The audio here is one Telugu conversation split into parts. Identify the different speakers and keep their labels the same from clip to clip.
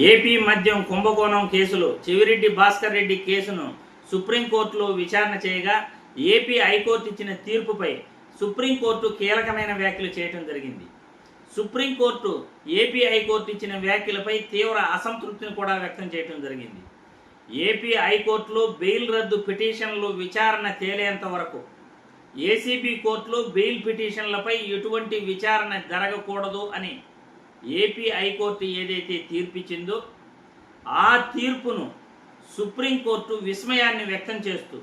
Speaker 1: ఏపీ మద్యం కుంభకోణం కేసులో చెవిరెడ్డి భాస్కర్ రెడ్డి కేసును సుప్రీంకోర్టులో విచారణ చేయగా ఏపీ హైకోర్టు ఇచ్చిన తీర్పుపై సుప్రీంకోర్టు కీలకమైన వ్యాఖ్యలు చేయడం జరిగింది. సుప్రీంకోర్టు ఏపీ హైకోర్టు ఇచ్చిన వ్యాఖ్యలపై తీవ్ర అసంతృప్తిని కూడా వ్యక్తం చేయడం జరిగింది. ఏపీ హైకోర్టులో బెయిల్ రద్దు పిటిషన్లు విచారణ తేలేంత వరకు ఏసీబీ కోర్టులో బెయిల్ పిటిషన్లపై ఎటువంటి విచారణ జరగకూడదు అని ఏపీ హైకోర్టు ఏదైతే తీర్పిచ్చిందో ఆ తీర్పును సుప్రీంకోర్టు విస్మయాన్ని వ్యక్తం చేస్తూ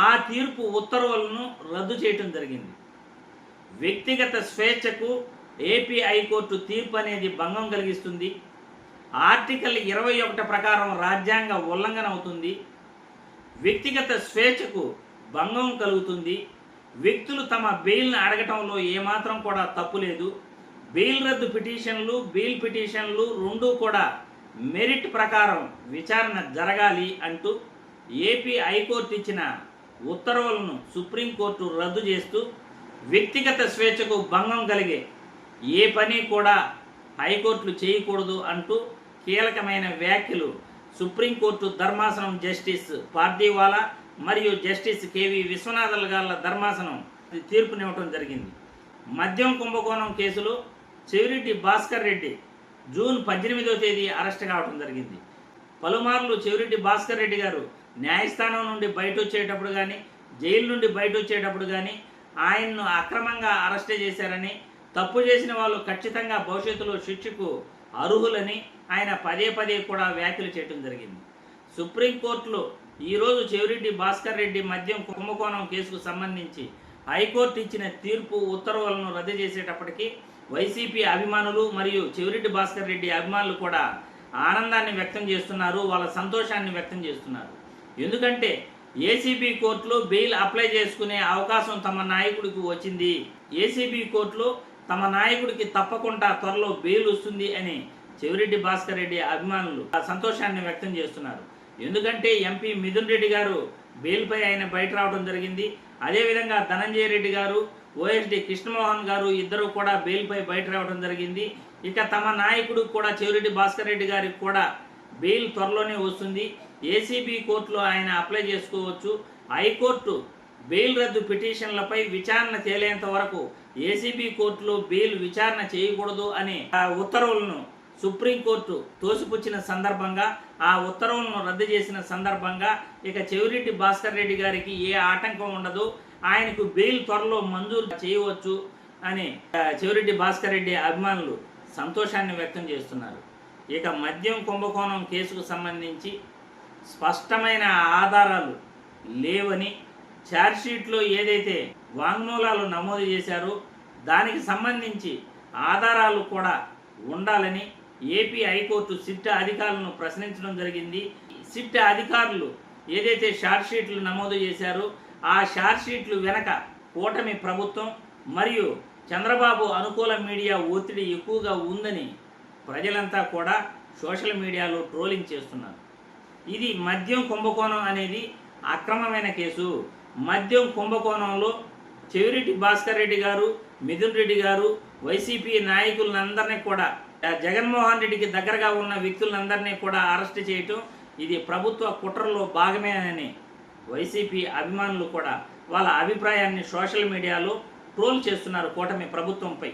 Speaker 1: ఆ తీర్పు ఉత్తర్వులను రద్దు చేయటం జరిగింది. వ్యక్తిగత స్వేచ్ఛకు ఏపీ హైకోర్టు తీర్పు అనేది భంగం కలిగిస్తుంది. ఆర్టికల్ 21 ప్రకారం రాజ్యాంగ ఉల్లంఘన అవుతుంది. వ్యక్తిగత స్వేచ్ఛకు భంగం కలుగుతుంది. వ్యక్తులు తమ బెయిల్ను అడగటంలో ఏమాత్రం కూడా తప్పు లేదు. బెయిల్ రద్దు పిటిషన్లు బెయిల్ పిటిషన్లు రెండూ కూడా మెరిట్ ప్రకారం విచారణ జరగాలి అంటూ ఏపీ హైకోర్టు ఇచ్చిన ఉత్తర్వులను సుప్రీంకోర్టు రద్దు చేస్తూ వ్యక్తిగత స్వేచ్ఛకు భంగం కలిగే ఏ పని కూడా హైకోర్టులు చేయకూడదు అంటూ కీలకమైన వ్యాఖ్యలు సుప్రీంకోర్టు ధర్మాసనం జస్టిస్ పార్దీవాలా మరియు జస్టిస్ కేవి విశ్వనాథన్ గార్ల ధర్మాసనం తీర్పునివ్వటం జరిగింది. మద్యం కుంభకోణం కేసులో చెవిరెడ్డి భాస్కర్ రెడ్డి జూన్ 18వ తేదీ అరెస్ట్ కావడం జరిగింది. పలుమార్లు చెవిరెడ్డి భాస్కర్ రెడ్డి గారు న్యాయస్థానం నుండి బయట వచ్చేటప్పుడు కానీ జైలు నుండి బయట వచ్చేటప్పుడు కానీ ఆయన్ను అక్రమంగా అరెస్ట్ చేశారని, తప్పు చేసిన వాళ్ళు ఖచ్చితంగా భవిష్యత్తులో శిక్షకు అర్హులని ఆయన పదే పదే కూడా వ్యాఖ్యలు చేయడం జరిగింది. సుప్రీంకోర్టులో ఈరోజు చెవిరెడ్డి భాస్కర్ రెడ్డి మద్యం కుంభకోణం కేసుకు సంబంధించి హైకోర్టు ఇచ్చిన తీర్పు ఉత్తర్వులను రద్దు చేసేటప్పటికీ వైసీపీ అభిమానులు మరియు చెవిరెడ్డి భాస్కర్ రెడ్డి అభిమానులు కూడా ఆనందాన్ని వ్యక్తం చేస్తున్నారు, వాళ్ళ సంతోషాన్ని వ్యక్తం చేస్తున్నారు. ఎందుకంటే ఏసీబీ కోర్టులో బెయిల్ అప్లై చేసుకునే అవకాశం తమ నాయకుడికి వచ్చింది. ఏసీబీ కోర్టులో తమ నాయకుడికి తప్పకుండా త్వరలో బెయిల్ వస్తుంది అని చెవిరెడ్డి భాస్కర్ రెడ్డి అభిమానులు సంతోషాన్ని వ్యక్తం చేస్తున్నారు. ఎందుకంటే ఎంపీ మిథున్ రెడ్డి గారు బెయిల్పై ఆయన బయట రావడం జరిగింది. అదేవిధంగా ధనంజయ రెడ్డి గారు, ఓఎస్డి కృష్ణమోహన్ గారు ఇద్దరు కూడా బెయిల్పై బయట రావడం జరిగింది. ఇక తమ నాయకుడు కూడా చెవిరెడ్డి భాస్కర్ రెడ్డి గారికి కూడా బెయిల్ త్వరలోనే వస్తుంది. ఏసీబీ కోర్టులో ఆయన అప్లై చేసుకోవచ్చు. హైకోర్టు బెయిల్ రద్దు పిటిషన్లపై విచారణ తేలేంత వరకు ఏసీబీ కోర్టులో బెయిల్ విచారణ చేయకూడదు అనే ఉత్తర్వులను సుప్రీంకోర్టు తోసిపుచ్చిన సందర్భంగా, ఆ ఉత్తర్వులను రద్దు చేసిన సందర్భంగా ఇక చెవిరెడ్డి భాస్కర్ రెడ్డి గారికి ఏ ఆటంకం ఉండదు, ఆయనకు బెయిల్ త్వరలో మంజూరు చేయవచ్చు అని చెవిరెడ్డి భాస్కర్ రెడ్డి అభిమానులు సంతోషాన్ని వ్యక్తం చేస్తున్నారు. ఇక మద్యం కుంభకోణం కేసుకు సంబంధించి స్పష్టమైన ఆధారాలు లేవని, ఛార్జ్షీట్లో ఏదైతే వాంగ్మూలాలు నమోదు చేశారో దానికి సంబంధించి ఆధారాలు కూడా ఉండాలని ఏపీ హైకోర్టు సిట్ అధికారులను ప్రశ్నించడం జరిగింది. సిట్ అధికారులు ఏదైతే ఛార్జ్షీట్లు నమోదు చేశారో ఆ ఛార్జ్షీట్లు వెనక కూటమి ప్రభుత్వం మరియు చంద్రబాబు అనుకూల మీడియా ఒత్తిడి ఎక్కువగా ఉందని ప్రజలంతా కూడా సోషల్ మీడియాలో ట్రోలింగ్ చేస్తున్నారు. ఇది మద్యం కుంభకోణం అనేది అక్రమమైన కేసు. మద్యం కుంభకోణంలో చెవిరెడ్డి భాస్కర్ రెడ్డి గారు, మిథున్ రెడ్డి గారు, వైసీపీ నాయకులందరినీ కూడా, జగన్మోహన్ రెడ్డికి దగ్గరగా ఉన్న వ్యక్తులందరినీ కూడా అరెస్ట్ చేయటం ఇది ప్రభుత్వ కుట్రలో భాగమేనని వైసీపీ అభిమానులు కూడా వాళ్ళ అభిప్రాయాన్ని సోషల్ మీడియాలో ట్రోల్ చేస్తున్నారు కూటమి ప్రభుత్వంపై.